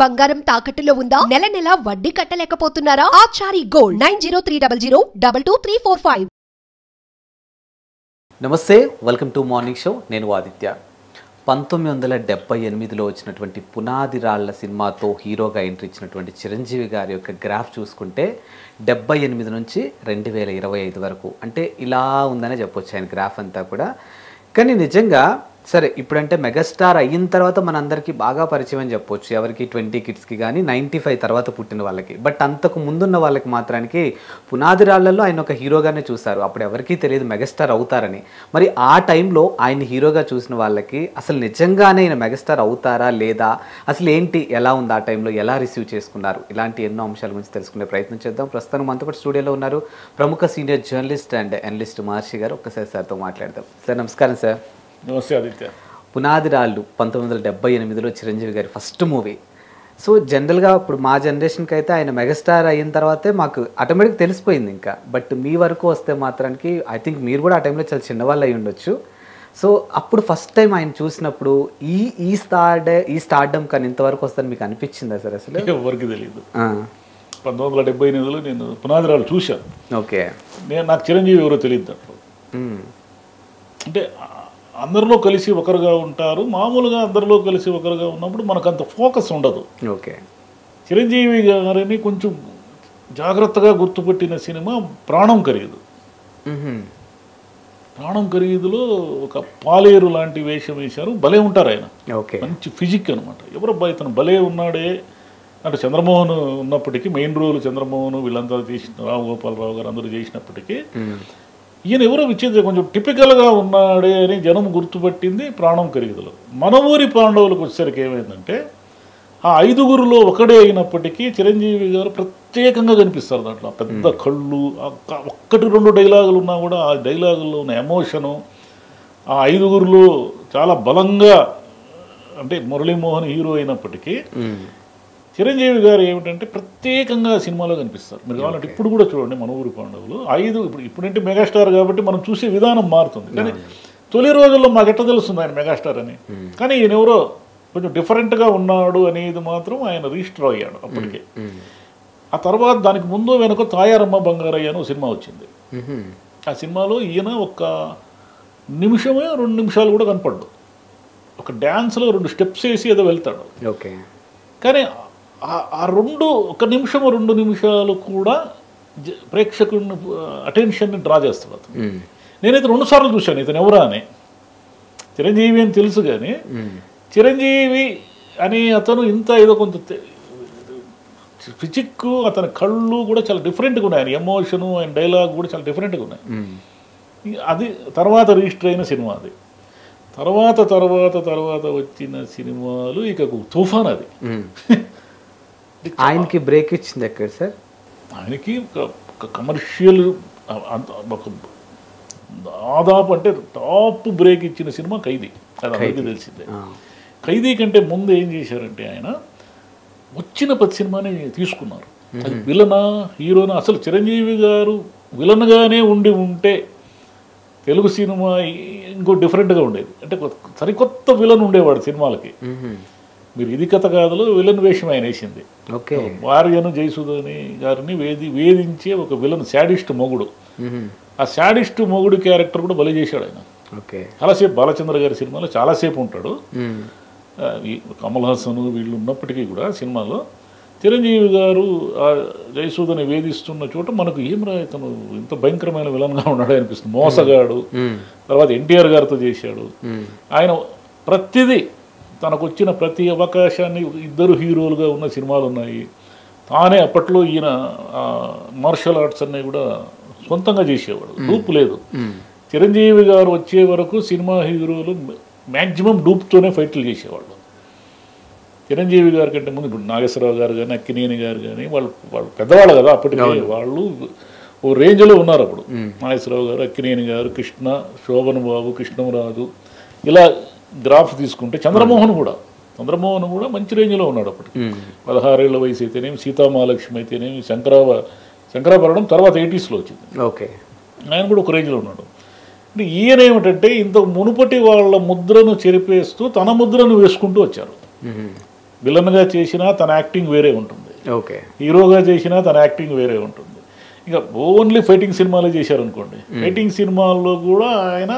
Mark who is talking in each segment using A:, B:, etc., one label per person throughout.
A: బంగారం తాకట్టులో ఉందా? నెల నెల వడ్డీ కట్టలేకపోతున్నారా? ఆచారి గోల్డ్ 9030022345.
B: నమస్తే, వెల్కమ్ టు మార్నింగ్ షో. నేను ఆదిత్య. 1978లో వచ్చినటువంటి పునాది రాళ్ల సినిమాతో హీరోగా ఎంట్రీ ఇచ్చినటువంటి చిరంజీవి గారి యొక్క గ్రాఫ్ చూసుకుంటే 78 నుంచి 2025 వరకు అంటే ఇలా ఉందనే చెప్పొచ్చు ఆయన గ్రాఫ్ అంతా కూడా. కానీ నిజంగా సరే, ఇప్పుడంటే మెగాస్టార్ అయిన తర్వాత మనందరికీ బాగా పరిచయం అని చెప్పొచ్చు, ఎవరికి 20 కిడ్స్కి కానీ 95 తర్వాత పుట్టిన వాళ్ళకి. బట్ అంతకు ముందున్న వాళ్ళకి మాత్రానికి పునాది రాళ్లలో ఆయన ఒక హీరోగానే చూశారు. అప్పుడు ఎవరికీ తెలియదు మెగాస్టార్ అవుతారని. మరి ఆ టైంలో ఆయన హీరోగా చూసిన వాళ్ళకి అసలు నిజంగానే ఆయన మెగాస్టార్ అవుతారా లేదా, అసలు ఏంటి, ఎలా ఉంది ఆ టైంలో, ఎలా రిసీవ్ చేసుకున్నారు, ఇలాంటి ఎన్నో అంశాల గురించి తెలుసుకునే ప్రయత్నం చేద్దాం. ప్రస్తుతం మనతో పాటు స్టూడియోలో ఉన్నారు ప్రముఖ సీనియర్ జర్నలిస్ట్ అండ్ అనలిస్ట్ మహర్షి గారు. ఒక్కసారి సార్తో మాట్లాడదాం. సార్ నమస్కారం. సార్
C: నమస్తే ఆదిత్య.
B: పునాది రాళ్ళు 1978లో చిరంజీవి గారి ఫస్ట్ మూవీ. సో జనరల్గా ఇప్పుడు మా జనరేషన్కి అయితే ఆయన మెగాస్టార్ అయిన తర్వాతే మాకు ఆటోమేటిక్ తెలిసిపోయింది ఇంకా. బట్ మీ వరకు వస్తే మాత్రానికి ఐ థింక్ మీరు కూడా ఆ టైంలో చాలా చిన్నవాళ్ళు అయి ఉండొచ్చు. సో అప్పుడు ఫస్ట్ టైం ఆయన చూసినప్పుడు ఈ స్టార్డమ్ కానీ ఇంతవరకు వస్తుందని మీకు అనిపించిందా సార్? అసలు
C: ఎవరికి తెలియదు. 1978లో నేను పునాది రాళ్ళు చూశాను.
B: ఓకే.
C: నాకు చిరంజీవి ఎవరో తెలియదు. అంటే అందరిలో కలిసి ఒకరుగా ఉంటారు. మామూలుగా అందరిలో కలిసి ఒకరుగా ఉన్నప్పుడు మనకు అంత ఫోకస్ ఉండదు.
B: ఓకే.
C: చిరంజీవి గారిని కొంచెం జాగ్రత్తగా గుర్తుపట్టిన సినిమా ప్రాణం ఖరీదు. ప్రాణం ఖరీదులో ఒక పాలేరు లాంటి వేషం వేశారు. భలే ఉంటారు ఆయన.
B: ఓకే. మంచి
C: ఫిజిక్ అనమాట. ఎవరబ్బా ఇతను భలే ఉన్నాడే అంటే చంద్రమోహన్ ఉన్నప్పటికీ, మెయిన్ రోల్ చంద్రమోహన్ వీళ్ళంతా చేసిన, రావు గోపాలరావు గారు అందరూ చేసినప్పటికీ ఈయన ఎవరో విచ్చేది కొంచెం టిపికల్గా ఉన్నాడే అని జనం గుర్తుపట్టింది ప్రాణం ఖరీదులో. మన ఊరి పాండవులకు వచ్చేసరికి ఏమైందంటే ఆ 5గురులో ఒకడే అయినప్పటికీ చిరంజీవి గారు ప్రత్యేకంగా కనిపిస్తారు దాంట్లో. పెద్ద కళ్ళు, 1-2 డైలాగులు ఉన్నా కూడా ఆ డైలాగుల్లో ఉన్న ఎమోషను ఆ 5గురులో చాలా బలంగా, అంటే మురళీమోహన్ హీరో అయినప్పటికీ చిరంజీవి గారు ఏమిటంటే ప్రత్యేకంగా సినిమాలో కనిపిస్తారు. మీరు కావాలంటే ఇప్పుడు కూడా చూడండి మన ఊరి పాండవులు 5. ఇప్పుడంటే మెగాస్టార్ కాబట్టి మనం చూసే విధానం మారుతుంది. కానీ తొలి రోజుల్లో మాకు ఎట్లా తెలుస్తుంది ఆయన మెగాస్టార్ అని. కానీ ఈయన ఎవరో కొంచెం డిఫరెంట్గా ఉన్నాడు అనేది మాత్రం ఆయన రిజిస్టర్ అయ్యాడు అప్పటికే. ఆ తర్వాత దానికి ముందు వెనుక తాయారమ్మ బంగారయ్య అని ఒక సినిమా వచ్చింది. ఆ సినిమాలో ఈయన 1 నిమిషమే 2 నిమిషాలు కూడా కనపడ్డు. ఒక డ్యాన్స్లో 2 స్టెప్స్ వేసి ఏదో వెళ్తాడు.
B: ఓకే.
C: కానీ ఆ 1 నిమిషం 2 నిమిషాలు కూడా ప్రేక్షకుడిని అటెన్షన్ని డ్రా చేస్తాడు అతను. నేనైతే 2 సార్లు చూశాను ఇతను ఎవరా అని. చిరంజీవి అని తెలుసు కానీ చిరంజీవి అని అతను ఇంత ఏదో కొంత ఫిజిక్, అతని కళ్ళు కూడా చాలా డిఫరెంట్గా ఉన్నాయి. ఆయన ఎమోషను, ఆయన డైలాగ్ కూడా చాలా డిఫరెంట్గా ఉన్నాయి. అది తర్వాత రిజిస్టర్ అయిన సినిమా. అది తర్వాత వచ్చిన సినిమాలు ఇక తుఫాన్. అది
B: ఆయనకి బ్రేక్ ఇచ్చింది ఎక్కడ సార్?
C: ఆయనకి ఒక కమర్షియల్ దాదాపు అంటే టాప్ బ్రేక్ ఇచ్చిన సినిమా ఖైదీ. అది అందరికీ తెలిసిందే. ఖైదీ కంటే ముందు ఏం చేశారంటే ఆయన వచ్చిన ప్రతి సినిమాని తీసుకున్నారు. అది విలనా హీరోనా, అసలు చిరంజీవి గారు విలన్గానే ఉంటే తెలుగు సినిమా ఇంకో డిఫరెంట్గా ఉండేది. అంటే సరికొత్త విలన్ ఉండేవాడు సినిమాలకి. మీరు ఇది కథ కాదులో విలన్ వేషం ఆయన వేసింది. భార్యను జయసుధని గారిని వేధించే ఒక విలన్, శాడిస్ట్ మొగుడు. ఆ శాడిస్ట్ మొగుడు క్యారెక్టర్ కూడా బలి చేశాడు ఆయన. చాలాసేపు బాలచంద్ర గారి సినిమాలో చాలాసేపు ఉంటాడు. కమల్ హాసన్ వీళ్ళు ఉన్నప్పటికీ కూడా సినిమాలో చిరంజీవి గారు ఆ జయసూదని వేధిస్తున్న చోట మనకు ఏమరా ఇతను ఇంత భయంకరమైన విలన్గా ఉన్నాడు అనిపిస్తుంది. మోసగాడు. తర్వాత ఎన్టీఆర్ గారితో చేశాడు. ఆయన ప్రతిదీ తనకు వచ్చిన ప్రతి అవకాశాన్ని, 2 హీరోలుగా ఉన్న సినిమాలు ఉన్నాయి. తానే అప్పట్లో ఈయన మార్షల్ ఆర్ట్స్ అన్నీ కూడా సొంతంగా చేసేవాడు. డూప్ లేదు. చిరంజీవి గారు వచ్చే వరకు సినిమా హీరోలు మ్యాక్సిమం డూప్తోనే ఫైట్లు చేసేవాళ్ళు. చిరంజీవి గారి కంటే ముందు ఇప్పుడు నాగేశ్వరరావు గారు కానీ, అక్కినేని గారు కానీ వాళ్ళు పెద్దవాళ్ళు కదా అప్పటికే. వాళ్ళు ఓ రేంజ్లో ఉన్నారు అప్పుడు. నాగేశ్వరరావు గారు, అక్కినేని గారు, కృష్ణ, శోభన్ బాబు, కృష్ణరాజు, ఇలా గ్రాఫ్ తీసుకుంటే చంద్రమోహన్ కూడా మంచి రేంజ్లో ఉన్నాడు అప్పటికి. 16 ఏళ్ల వయసు అయితేనేమి, సీతామహాలక్ష్మి అయితేనేమి, శంకరాభరణం తర్వాత 80sలో వచ్చింది.
B: ఓకే.
C: ఆయన కూడా ఒక రేంజ్లో ఉన్నాడు. అంటే ఈయన ఏమిటంటే ఇంత మునుపటి వాళ్ళ ముద్రను చెరిపేస్తూ తన ముద్రను వేసుకుంటూ వచ్చారు. విలన్గా చేసినా తన యాక్టింగ్ వేరే ఉంటుంది,
B: ఓకే,
C: హీరోగా చేసినా తన యాక్టింగ్ వేరే ఉంటుంది. ఇంకా ఓన్లీ ఫైటింగ్ సినిమాలే చేశారనుకోండి, ఫైటింగ్ సినిమాల్లో కూడా ఆయన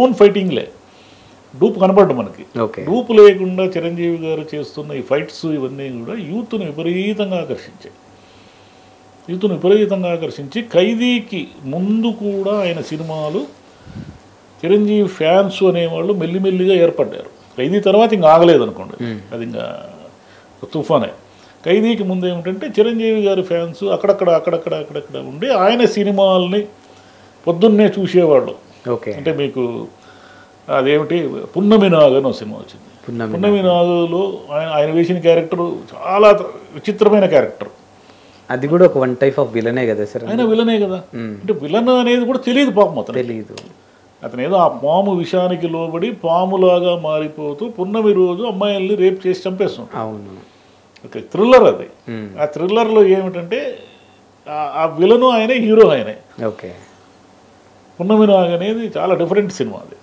C: ఓన్ ఫైటింగ్లే, డూప్ కనపడ్డు మనకి. డూప్ లేకుండా చిరంజీవి గారు చేస్తున్న ఈ ఫైట్స్ ఇవన్నీ కూడా యూత్ను విపరీతంగా ఆకర్షించి ఖైదీకి ముందు కూడా ఆయన సినిమాలు చిరంజీవి ఫ్యాన్స్ అనేవాళ్ళు మెల్లిమెల్లిగా ఏర్పడ్డారు. ఖైదీ తర్వాత ఇంకా ఆగలేదు అనుకోండి, అది ఇంకా తుఫానే. ఖైదీకి ముందు ఏమిటంటే చిరంజీవి గారి ఫ్యాన్స్ అక్కడక్కడ ఉండి ఆయన సినిమాల్ని పొద్దున్నే చూసేవాళ్ళు. అంటే మీకు అదేమిటి పున్నమి నాగ్ అని ఒక సినిమా వచ్చింది. పున్నమి నాగులో ఆయన వేసిన క్యారెక్టర్ చాలా విచిత్రమైన క్యారెక్టర్.
B: అది కూడా ఒక వన్ టైప్ ఆఫ్ విలనే కదా సార్?
C: ఆయన విలనే కదా. అంటే విలన్ అనేది కూడా తెలియదు పాపం, అతను
B: తెలియదు.
C: అతను ఏదో ఆ పాము విషానికి లోబడి పాములాగా మారిపోతూ పున్నమి రోజు అమ్మాయిల్ని రేప్ చేసి చంపేస్తుంటాడు.
B: అవును,
C: ఓకే, థ్రిల్లర్ అది. ఆ థ్రిల్లర్లో ఏమిటంటే ఆ విలను ఆయనే, హీరో ఆయనే.
B: ఓకే,
C: పున్నమి నాగ్ అనేది చాలా డిఫరెంట్ సినిమా అది.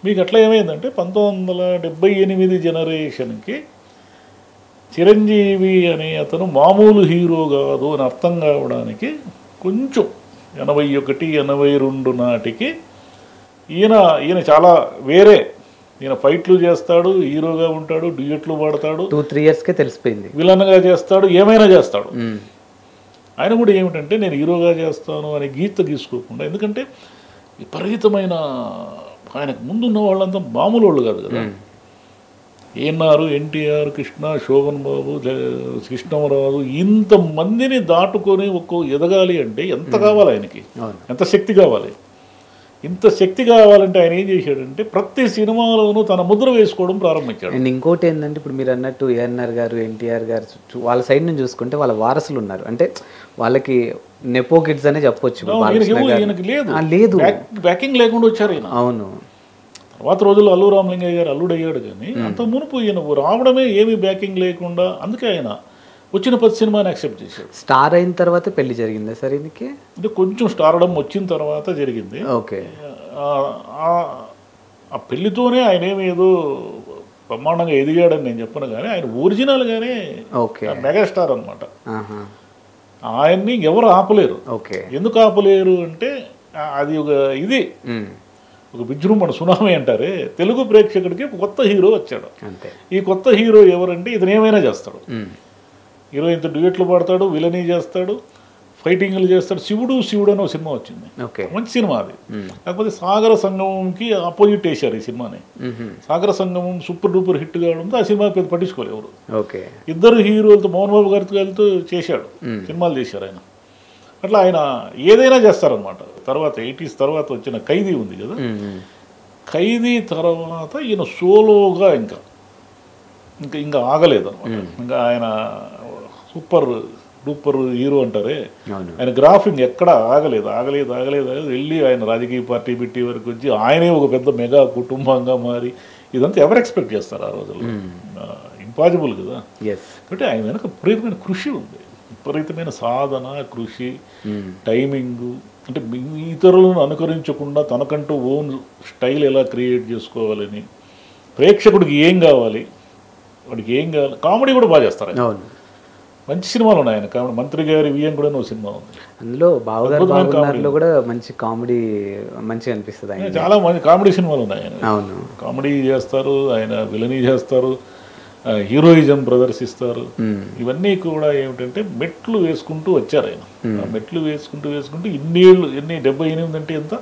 C: మీకు అట్లా ఏమైందంటే 1978 జనరేషన్కి చిరంజీవి అనే అతను మామూలు హీరో కాదు అని అర్థం కావడానికి కొంచెం 81, 82 నాటికి ఈయన చాలా వేరే. ఈయన ఫైట్లు చేస్తాడు, హీరోగా ఉంటాడు, డ్యూయట్లు పాడతాడు,
B: 2-3 ఇయర్స్కే తెలిసిపోయింది.
C: విలన్గా చేస్తాడు, ఏమైనా చేస్తాడు. ఆయన కూడా ఏమిటంటే నేను హీరోగా చేస్తాను అని గీసుకోకుండా, ఎందుకంటే విపరీతమైన ఆయనకు ముందున్న వాళ్ళంతా మామూలు వాళ్ళు కాదు కదా. ఏఎన్ఆర్, ఎన్టీఆర్, కృష్ణ, శోభన్ బాబు, కృష్ణమరాజు, ఇంతమందిని దాటుకొని ఒక్కో ఎదగాలి అంటే ఎంత కావాలి ఆయనకి, ఎంత శక్తి కావాలి. ఇంత శక్తి కావాలంటే ఆయన ఏం చేశాడంటే ప్రతి సినిమాలోనూ తన ముద్ర వేసుకోవడం ప్రారంభించాడు.
B: అండ్ ఇంకోటి ఏంటంటే ఇప్పుడు మీరు అన్నట్టు ఏఎన్ఆర్ గారు, ఎన్టీఆర్ గారు వాళ్ళ సైడ్ నుంచి చూసుకుంటే వాళ్ళ వారసులు ఉన్నారు. అంటే వాళ్ళకి నెపో కిడ్స్ అనే చెప్పొచ్చు.
C: లేదు, బ్యాకింగ్ లేకుండా వచ్చారు ఈయన.
B: అవును,
C: తర్వాత రోజుల్లో అల్లు రామలింగయ్య గారు అల్లుడయ్యాడు, కానీ అంత మునుపు ఈయన రావడమే ఏమీ బ్యాకింగ్ లేకుండా. అందుకే ఆయన వచ్చిన 10 సినిమాని యాక్సెప్ట్ చేశాడు.
B: స్టార్ అయిన తర్వాత పెళ్లి జరిగిందా సార్ ఈయనకి?
C: అంటే కొంచెం స్టార్డమ్ వచ్చిన తర్వాత జరిగింది.
B: ఓకే,
C: ఆ పెళ్లితోనే ఆయన ఏదో బ్రహ్మాండంగా ఎదిగాడని నేను చెప్పను, కానీ ఆయన ఒరిజినల్గానే మెగాస్టార్ అనమాట. ఆయన్ని ఎవరు ఆపలేరు. ఎందుకు ఆపలేరు అంటే అది ఒక ఇది ఒక విజృంభణ, సునామీ అంటారే. తెలుగు ప్రేక్షకుడికి కొత్త హీరో వచ్చాడు. ఈ కొత్త హీరో ఎవరంటే ఇతను ఏమైనా చేస్తాడు. హీరోయిన్తో డ్యూయట్లు పాడతాడు, విలనీ చేస్తాడు, ఫైటింగ్లు చేస్తాడు. శివుడు అని ఒక సినిమా వచ్చింది, మంచి సినిమా అది. కాకపోతే సాగర సంగమంకి ఆపోజిట్ వేశారు ఈ సినిమాని. సాగర సంగమం సూపర్ డూపర్ హిట్ కావడంతో ఆ సినిమా పెద్ద పట్టించుకోలేదు ఎవరు. ఇద్దరు హీరోలతో మోహన్ బాబు గారితో చేశాడు, సినిమాలు చేశారు ఆయన. అట్లా ఆయన ఏదైనా చేస్తారనమాట. తర్వాత 80s తర్వాత వచ్చిన ఖైదీ ఉంది కదా, ఖైదీ తర్వాత ఈయన సోలోగా ఇంకా ఆగలేదు అనమాట. ఇంకా ఆయన సూపర్ డూపర్ హీరో అంటారే, ఆయన గ్రాఫింగ్ ఎక్కడ ఆగలేదు. వెళ్ళి ఆయన రాజకీయ పార్టీ పెట్టి వరకు వచ్చి ఆయనే ఒక పెద్ద మెగా కుటుంబంగా మారి, ఇదంతా ఎవరు ఎక్స్పెక్ట్ చేస్తారు ఆ రోజుల్లో? ఇంపాసిబుల్ కదా. అంటే ఆయన వెనక విపరీతమైన కృషి ఉంది, విపరీతమైన సాధన, కృషి, టైమింగు. అంటే ఇతరులను అనుకరించకుండా తనకంటూ ఓన్ స్టైల్ ఎలా క్రియేట్ చేసుకోవాలని, ప్రేక్షకుడికి ఏం కావాలి, వాడికి ఏం కావాలి. కామెడీ కూడా బాగా చేస్తారు ఆయన. మంచి సినిమాలు ఉన్నాయి ఆయన. కామెడీ మంత్రి గారి వియ్యం కూడా ఒక సినిమా ఉంది, అందులో
B: బావగారు కూడా మంచి కామెడీ మంచిగా అనిపిస్తుంది. ఆయన
C: చాలా మంచి కామెడీ సినిమాలు ఉన్నాయి ఆయన. కామెడీ చేస్తారు ఆయన, విలనీ చేస్తారు, హీరోయిజం ప్రదర్శిస్తారు. ఇవన్నీ కూడా ఏమిటంటే మెట్లు వేసుకుంటూ వచ్చారు ఆయన. మెట్లు వేసుకుంటూ ఎన్ని 78 అంటే ఎంత,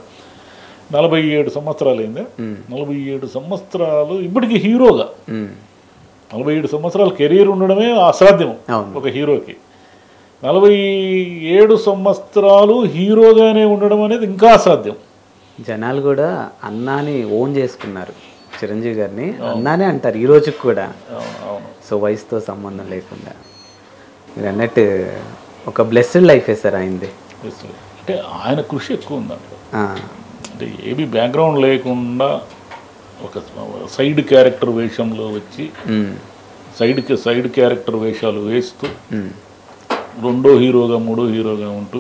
C: 47 సంవత్సరాలు అయిందా? 47 సంవత్సరాలు ఇప్పటికీ హీరోగా. 47 సంవత్సరాల కెరీర్ ఉండడమే అసాధ్యం ఒక హీరోకి. 47 సంవత్సరాలు హీరోగానే ఉండడం అనేది ఇంకా అసాధ్యం.
B: జనాలు కూడా అన్నాని ఓన్ చేసుకున్నారు, చిరంజీవి గారిని అన్నానే అంటారు ఈ రోజుకి కూడా. సో వయసుతో సంబంధం లేకుండా మీరు అన్నట్టు ఒక బ్లెస్డ్ లైఫ్ సార్ ఆయనది.
C: అంటే ఆయన కృషి ఎక్కువ ఉందంట. అంటే ఏబీ బ్యాక్గ్రౌండ్ లేకుండా ఒక సైడ్ క్యారెక్టర్ వేషంలో వచ్చి సైడ్ క్యారెక్టర్ వేషాలు వేస్తూ రెండో హీరోగా మూడో హీరోగా ఉంటూ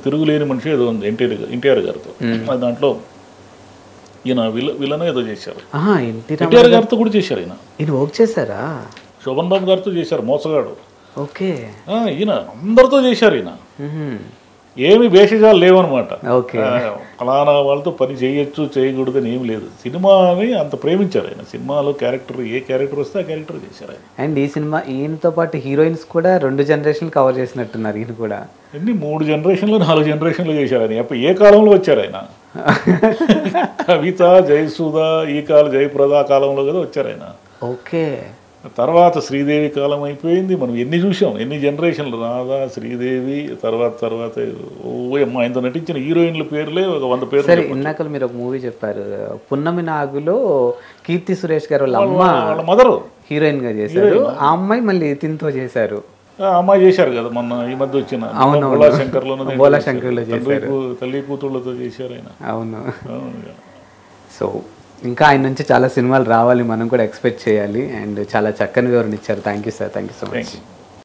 C: తిరుగులేని మనిషి ఏదో ఉంది ఎన్టీఆర్ గారితో. దాంట్లో ఈయన విలన్ ఏదో చేశారు.
B: ఎన్టీఆర్
C: ఎన్టీఆర్ గారితో కూడా చేశారు.
B: ఈయన వర్క్ చేశారా?
C: శోభన్ బాబు గారితో చేశారు మోసగాడు.
B: ఓకే.
C: ఈయన అందరితో చేశారు. ఈయన ఏమి భేషజాలు లేవన్నమాట. ఫలానా వాళ్ళతో పని చేయొచ్చు చేయకూడదు అని ఏం లేదు. సినిమాని అంత ప్రేమించారు ఆయన. సినిమాలో క్యారెక్టర్ ఏ క్యారెక్టర్ వస్తే ఆ క్యారెక్టర్ చేశారు ఆయన.
B: అండ్ ఈ సినిమా ఈయనతో పాటు హీరోయిన్స్ కూడా 2 జనరేషన్లు కవర్ చేసినట్టున్నారు. ఈయన కూడా
C: ఎన్ని 3 జనరేషన్లు 4 జనరేషన్లు చేశారు ఆయన. అప్పుడు ఏ కాలంలో వచ్చారు ఆయన? కవిత, జయసుధ, ఈ కాలం జయప్రద కాలంలో కదా వచ్చారు ఆయన.
B: ఓకే.
C: తర్వాత శ్రీదేవి కాలం అయిపోయింది. మనం ఎన్ని చూసాం, ఎన్ని జనరేషన్లు. రాధా, శ్రీదేవి, తర్వాత ఆయనతో నటించిన హీరోయిన్ల పేర్లే ఒక 100 పేర్లు.
B: సరే, ఇందాక మీరు ఒక మూవీ చెప్పారు, పున్నమి నాగులో కీర్తి సురేష్ గారు వాళ్ళ అమ్మ
C: వాళ్ళ మదరు
B: హీరోయిన్ గా చేశారు. ఆ అమ్మాయి మళ్ళీ తింతో చేశారు.
C: అమ్మాయి చేశారు కదా మొన్న ఈ మధ్య వచ్చిన బోలాశంకర్లో తల్లి కూతుళ్ళతో చేశారు ఆయన.
B: అవును. సో ఇంకా ఆయన నుంచి చాలా సినిమాలు రావాలి, మనం కూడా ఎక్స్పెక్ట్ చేయాలి. అండ్ చాలా చక్కని వివరణ ఇచ్చారు. Thank you sir. Thank you so much.